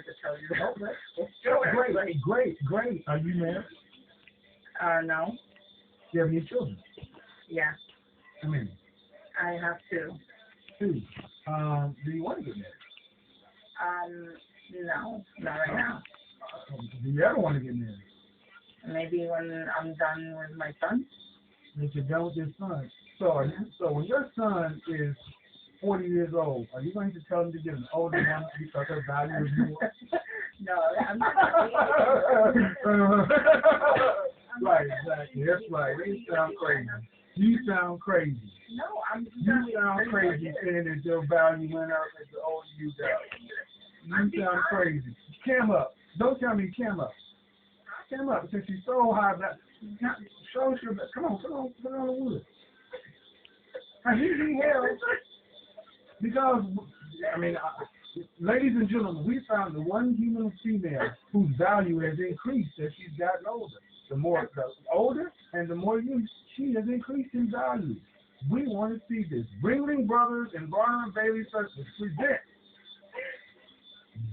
wanted to tell you that. Okay. Sure. Great. Are you married? No. Do you have any children? Yeah. How many? I have two. Two. Do you want to get married? No, not right now. Do you ever want to get married? Maybe when I'm done with my son. If you're done with your son. So when your son is 40 years old, are you going to tell him to get an older one because her value is more? No, I'm not. Right, exactly. That's right. You sound crazy. You sound crazy. No, I'm. You sound crazy saying that your value went up as the older you got. You sound crazy. Cam up. Don't tell me cam up. Cam up since you're so high. Show us your back. Come on, put on the wood. Now, he's in hell because, ladies and gentlemen, we found the one human female whose value has increased as she's gotten older. The older and the more she has increased in value. We want to see this. Ringling Brothers and Barnum and Bailey Circus present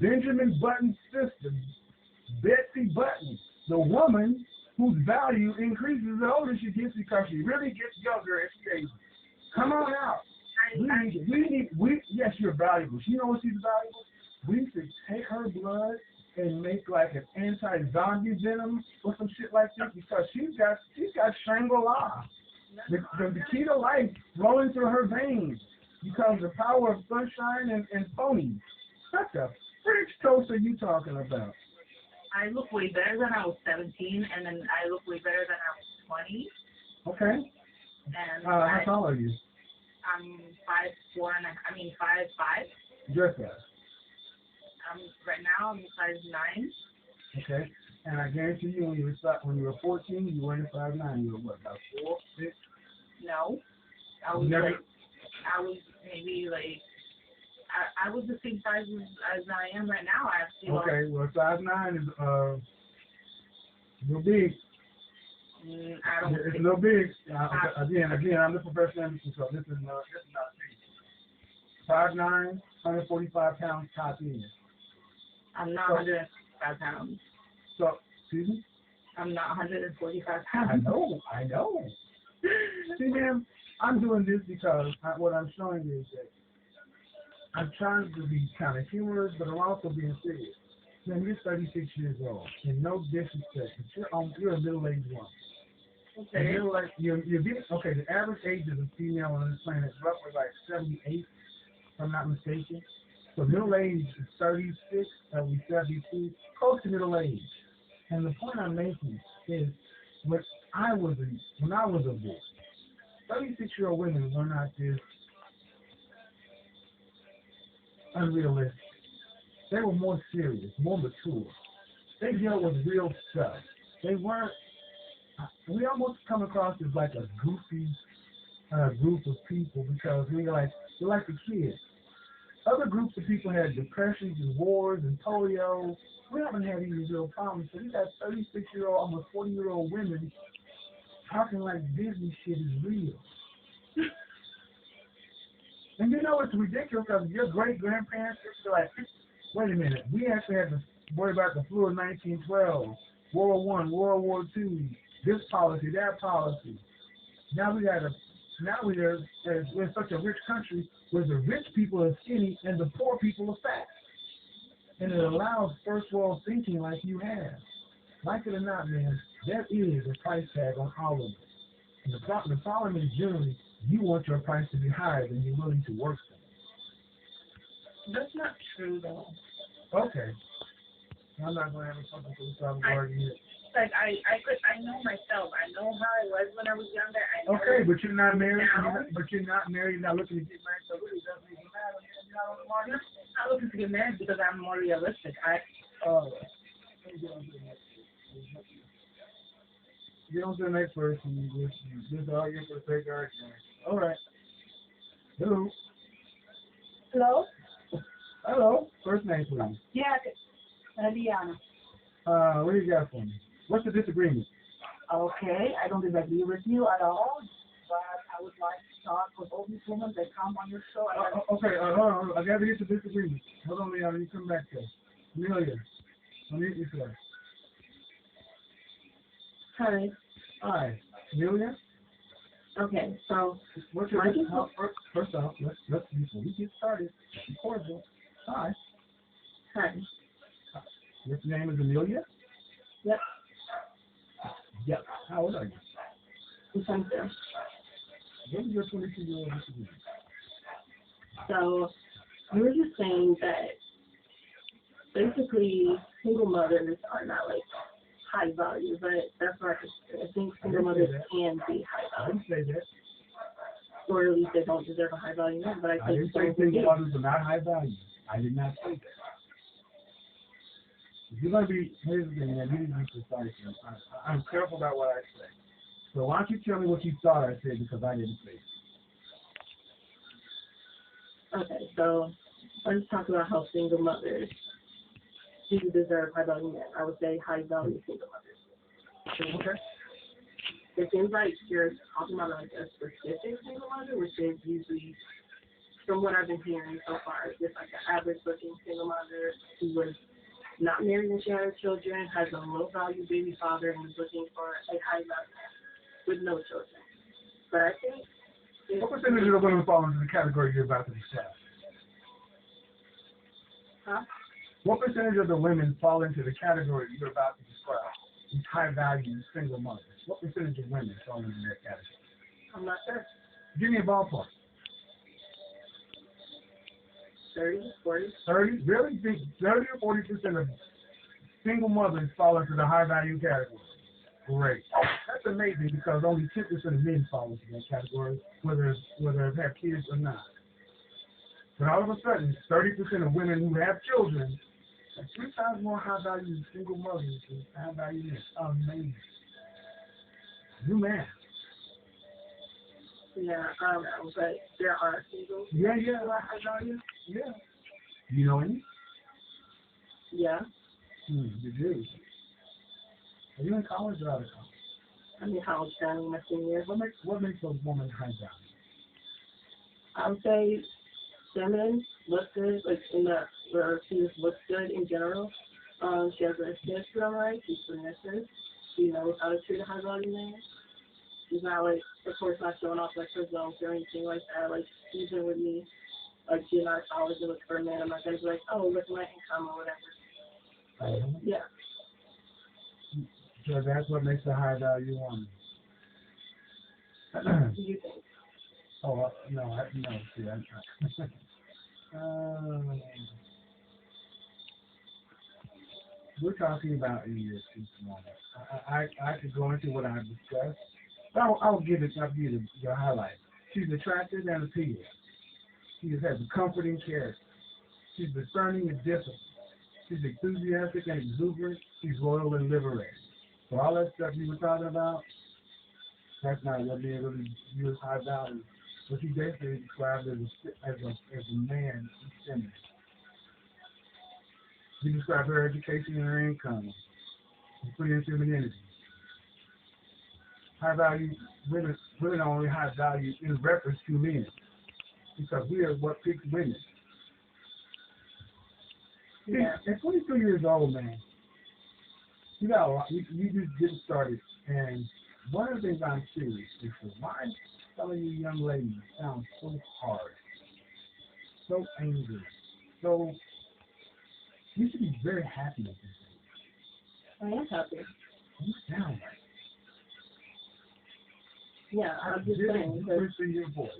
Benjamin Button's sister, Betsy Button, the woman whose value increases the older she gets because she really gets younger as she ages. Come on out. Yes, you're valuable. You know what she's valuable? We should take her blood and make like an anti-zombie venom or some shit like that because she's got Shangri-La. The key to life flowing through her veins because of the power of sunshine and phonies. What the French toast are you talking about? I look way better than I was 17, and then I look way better than I was 20. Okay. And how tall are you? I'm 5'4", 5'5". Dress size? Right now I'm size 9. Okay. And I guarantee you, when you were 14, you weren't 5'9". You were what, about 4, 6? No. I was maybe like. I was the same size as I am right now. Okay, well, size 9 is a little big. I don't. It's a little big. Again, I'm the professional MC, so this is not me. 5'9", 145 pounds top end. I'm not 145 pounds. So, excuse me? I'm not 145 pounds. I know. See, ma'am, I'm doing this because what I'm showing you is that I'm trying to be kind of humorous, but I'm also being serious. Man, you're 36 years old, and no disrespect, but you're a middle-aged woman. Okay. The average age of a female on this planet is roughly like 78, if I'm not mistaken. So middle age is 36, 72, close to middle age. And the point I'm making is when I was a boy, 36-year-old women were not this unrealistic. They were more serious, more mature. They dealt with real stuff. They weren't. We almost come across as like a goofy group of people because we're like the kids. Other groups of people had depressions and wars and polio. We haven't had any real problems. So we got 36-year-old, almost 40-year-old women talking like Disney shit is real. And you know it's ridiculous because your great-grandparents are like, wait a minute, we actually had to worry about the flu of 1912, World War I, World War II, this policy, that policy. Now we're such a rich country where the rich people are skinny and the poor people are fat. And it allows first world thinking like you have. Like it or not, man, there is a price tag on all of it. And the problem is generally you want your price to be higher than you're willing to work for. That's not true, though. Okay. I'm not going to have something philosophical argument. Like, I know myself. I know how I was when I was younger. Okay, but you're not married. You're not looking to get married, so it really doesn't even matter. You're not on the market. I'm not looking to get married because I'm more realistic. Get on to the next person. Just argue for the sake of argument. All right. Hello. Hello? Hello. First name, please. Yeah, Diana. What do you got for me? What's the disagreement? Okay, I don't disagree with you at all, but I would like to talk with all these women that come on your show. Okay, hold on. I got to get the disagreement. Hold on, Leon. You come back there. Amelia, unmute yourself. Hi. Hi, Amelia. Okay, so What's your first off? Let's before we get started. Be cordial. Hi. hi. Your name is Amelia. Yep, Yep. How old are you? I'm 22. What is your 22-year-old disagree? So you were just saying that basically single mothers are not like high value, but that's not true. I think single mothers can be high I value, didn't say that. or at least they don't deserve a high value man. But I I think didn't say some single do. mothers are not high value. I did not say that. If you're going to be, here's the thing, man, you need to be precise. I'm careful about what I say. So why don't you tell me what you thought I said because I didn't say it. Okay, so let's talk about how single mothers do deserve high value men. I would say high value single mothers. Okay. It seems like you're talking about like a specific single mother, which is usually, from what I've been hearing so far, just like an average looking single mother who was not married and she had children, has a low value baby father, and is looking for a high value with no children. But I think What percentage of the women fall into the category you're about to describe? Huh? What percentage of the women fall into the category you're about to describe? These high value single mothers. What percentage of women fall into that category? I'm not sure. Give me a ballpark. 30, 40? 30? Really? Think 30 or 40% of single mothers fall into the high value category. Great. That's amazing because only 10% of men fall into that category, whether they have kids or not. But all of a sudden, 30% of women who have children are 3 times more high value single mothers than high value men. Amazing. New man. Yeah, I don't know, but there are single Yeah. who are high value. Yeah. You know any? Yeah, You do. Are you in college or out of college? I'm in college now, my senior year. What makes a woman high value? I would say feminine, looks good, like in the, where she just looks good in general. She has her skin all right, she's submissive, she knows how to treat a high value man. She's not like, of course, not showing off like her zones or anything like that. Like, even with me, like, she's not college and look for a man. I'm not going to be like, oh, look at my income or whatever. Like, yeah. So that's what makes a high value woman. What do you think? Oh, no, see, I'm we're talking about in your speech moment. I could go into what I've discussed. I'll give you the highlight. She's attractive and appealing. She has a comforting character. She's discerning and disciplined. She's enthusiastic and exuberant. She's loyal and liberated. So all that stuff you were talking about, that's not what being really used high value. What she basically described as a man feminine. You describe her education and her income. You put in femininity. High value women are only high value in reference to men. Because we are what picks women. Yeah. At 22 years old, man, you got a lot. You just getting started, and one of the things I'm curious is why some of you young ladies sound so hard, so angry, so you should be very happy with this. I am happy. You sound like Yeah, I'm just really saying. Because, different in your voice.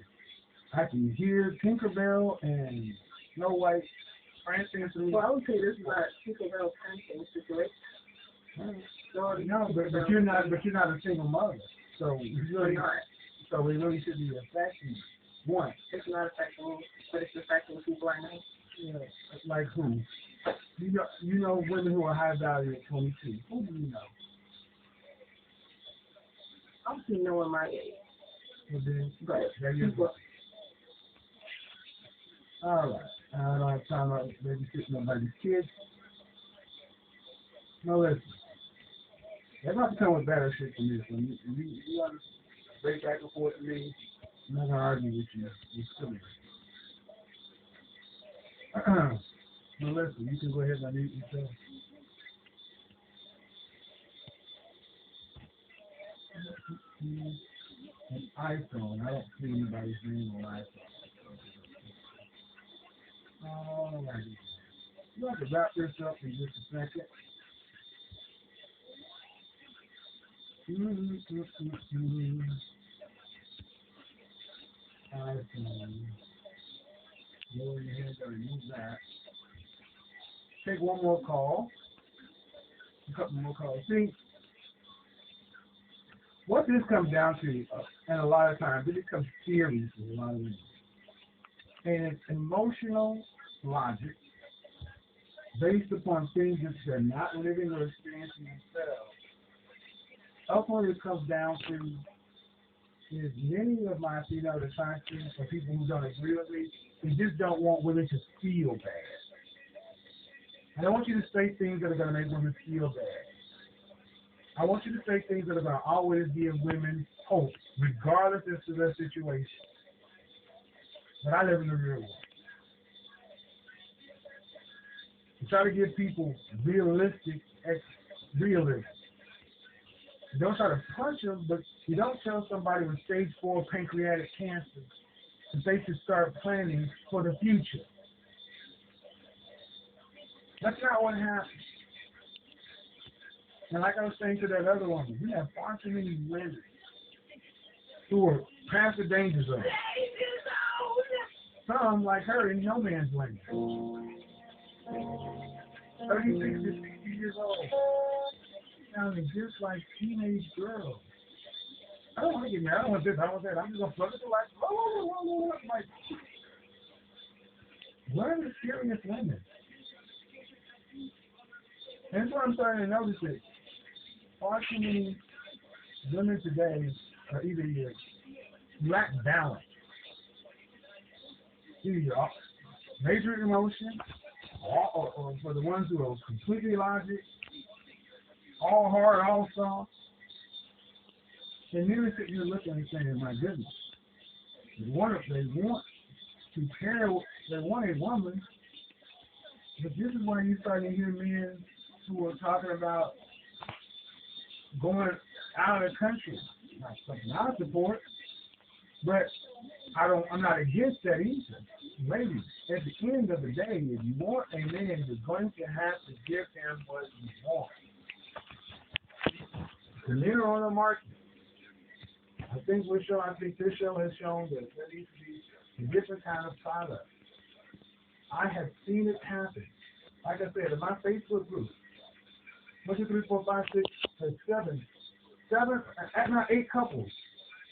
I can hear Tinkerbell and Snow White prancing through. well, I would say this is not a Tinkerbell parenting situation. So, No, but you're not a single mother, so you really not. so it really should be affecting you. One, It's not affecting me, but it's affecting people I know. yeah, like who? You know women who are high value at 22. Who do you know? Obviously, no one my age, Well, then, but there you people. go. All right. I don't have time to babysit nobody's kids. No, listen. They're about to come with better shit than this. When you want to break back and forth to me, I'm not going to argue with you. You're silly. Melissa, you can go ahead and unmute yourself. An iPhone. I don't see anybody's name on iPhone. All righty. You have to wrap this up in just a second. iPhone. Lower your head, gotta use that. Take one more call. A couple more calls. See, what this comes down to, and a lot of times, it becomes theory for a lot of women. And it's emotional logic based upon things that they're not living or experiencing themselves. Ultimately, it comes down to is many of my female attractions or people who don't agree with me, they just don't want women to feel bad. I don't want you to say things that are going to make women feel bad. I want you to say things that are going to always give women hope, regardless of their situation. But I live in the real world. I try to give people realistic realism. You don't try to punch them, but you don't tell somebody with stage 4 pancreatic cancer that they should start planning for the future. That's not what happens. And like I was saying to that other woman, we have far too many women who are past the danger zone. Some, like her, in no man's land. 36 to 60 years old. Sounding just like teenage girls. I don't want to get married. I don't want this. I don't want that. I'm just going to plug it to life. Like, where are the serious women? And that's what I'm starting to notice it. Far too many women today are either you lack balance. Either you're major emotion, or for the ones who are completely logic, all hard, all soft. And then you're looking and saying, my goodness, they want to pair, they want a woman, but this is where you start to hear men who are talking about going out of the country. Not something I support, but I'm not against that either. Ladies, at the end of the day, if you want a man, you're going to have to give him what you want. The men are on the market. I think this show has shown that there needs to be a different kind of product. I have seen it happen. Like I said, in my Facebook group, 1, 2, 3, 4, 5, 6, 7, at not 8 couples.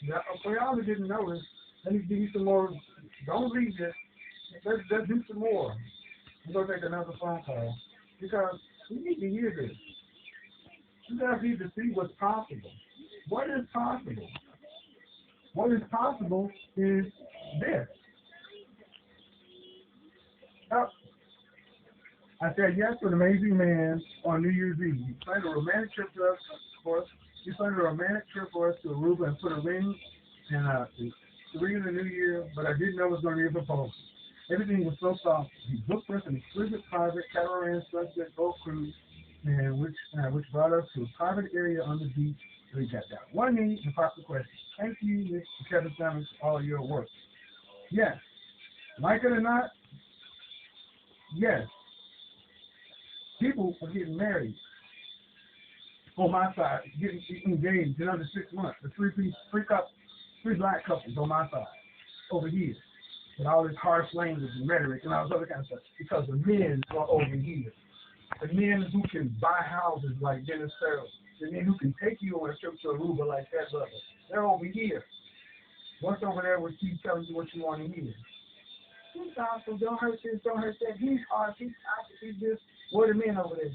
Now, for y'all that didn't notice, let me give you some more. Don't read this. Let's do some more. I'm going to take another phone call because we need to hear this. You guys need to see what's possible. What is possible? What is possible is this. Now, I said yes to an amazing man on New Year's Eve. He planned a romantic trip for us. He planned a romantic trip for us to Aruba and put a ring and the ring in the new year, but I didn't know it was going to be a proposal. Everything was so soft. He booked us an exquisite private catamaran sunset boat cruise, and which brought us to a private area on the beach. So we got down one knee and popped the question. Thank you, Mr. Kevin Samuels, for all your work. Yes. Like it or not, yes. People are getting married on my side, getting engaged in under 6 months. The three black couples on my side over here. With all this harsh language and rhetoric and all this other kind of stuff. Because the men are over here. The men who can buy houses like Dennis Farrell. The men who can take you on a trip to Aruba like that brother. They're over here. What's over there will keep telling you what you want to hear. He's awesome. Don't hurt this, don't hurt that. He's harsh. He's this. Where are the men over there?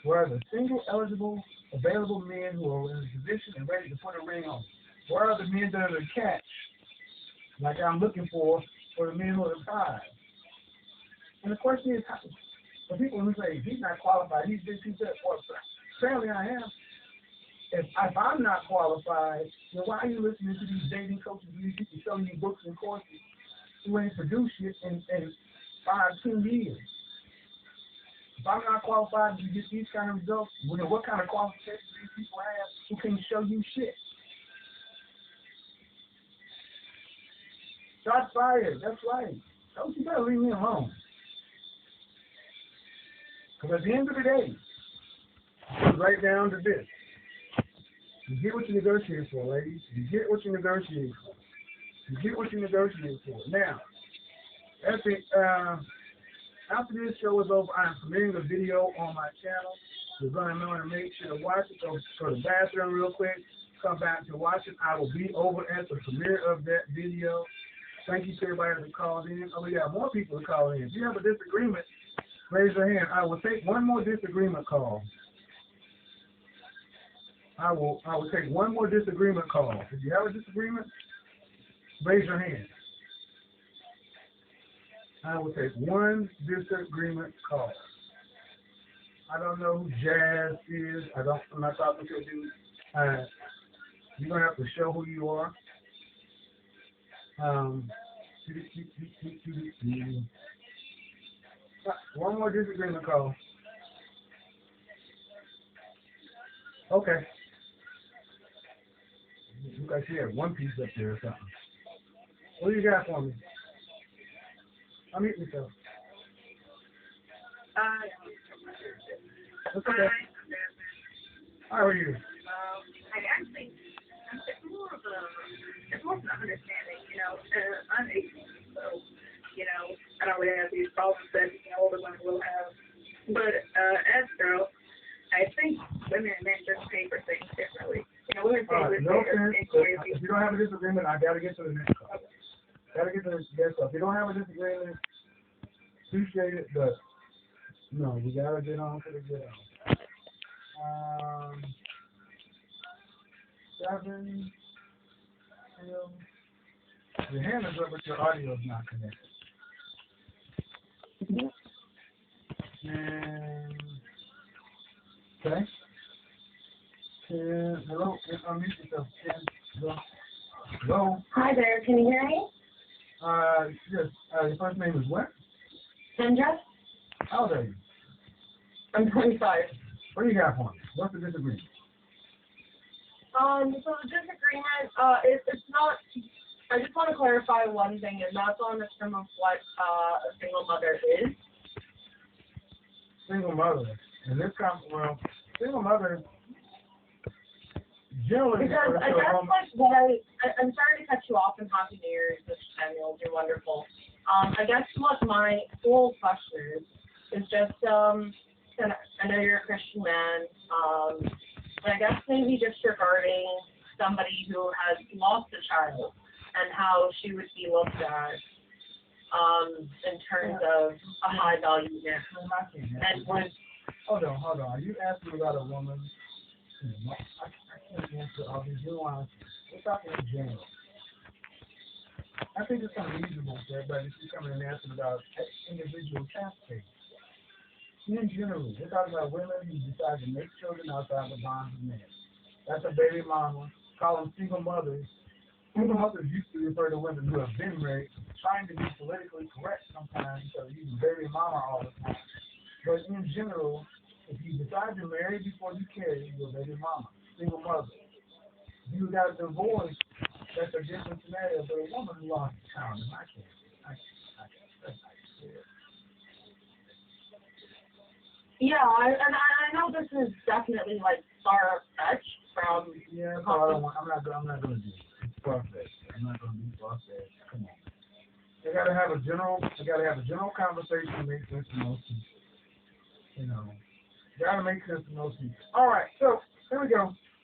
Where are the single, eligible, available men who are in a position and ready to put a ring on? Where are the men that are the catch? Like I'm looking for the men who are the prize. And the question is, for people who say, he's not qualified, he's this, he's that, well, sadly I am. If I'm not qualified, then why are you listening to these dating coaches who keep selling you books and courses who ain't produced it in 5, 10 years? If I'm not qualified to get these kind of results, what kind of qualifications these people have who can show you shit? Shots fired. That's right. Don't you better leave me alone. Because at the end of the day, it comes right down to this. You get what you negotiate for, ladies. You get what you negotiate for. You get what you negotiate for. Now, after this show is over, I'm premiering a video on my channel. You're going to want to make sure to watch it. Go to the bathroom real quick. Come back to watch it. I will be over at the premiere of that video. Thank you to everybody that called in. Oh, we got more people to call in. If you have a disagreement, raise your hand. I will take one more disagreement call. I will take one more disagreement call. If you have a disagreement, raise your hand. I will take one disagreement call. I don't know who Jazz is. I'm not talking to you. You're gonna have to show who you are. One more disagreement call. Okay. You guys see that One Piece up there or something. What do you got for me? I'll meet myself. What's okay? How are you? It's more of an understanding, I'm 18, so, I don't really have these problems that, older women will have. But, as girls, I think women and men just pay for things differently. Women pay for things. If you don't have a disagreement, I gotta get to the next call. Gotta get to the next call. If you don't have a disagreement, appreciate it, but no, we gotta get on to the good on. 7. Your hand is up, but your audio is not connected. And okay. Hello, unmute yourself. Hello. Hi there, can you hear me? Yes. Your first name is what? Sandra? How old are you? I'm 25. What do you got for me? What's the disagreement? So the disagreement, it's not, I just want to clarify one thing, and that's on the term of what a single mother is. Single mother. And this comes, well, single mother generally. Because I guess I'm sorry to cut you off and Happy New Year, Mr. Samuels, you're wonderful. I guess what my whole question is just, I know you're a Christian man, but I guess maybe just regarding somebody who has lost a child and how she would be looked at in terms of a high value man. And when, Hold on. Are you asking about a woman? I can't answer all these nuances. We're talking in general. I think it's unreasonable for everybody to come in and asking about individual cases. In general, we're talking about women who decide to make children outside the bonds of men. That's a baby mama. Call them single mothers. Single mothers used to refer to women who have been married, trying to be politically correct sometimes, so you use baby mama all the time. But in general, if you decide to marry before you carry, you're a baby mama, single mother. If you got a divorce, that's a different scenario. But a woman who lost a child, in my case, I can't. yeah, I know this is definitely like far-fetched from. Yeah, so I'm not gonna do it. It's far-fetched. I'm not gonna be far-fetched. Come on. They gotta have a general conversation to make sense to most people. Gotta make sense to most people. All right, so here we go.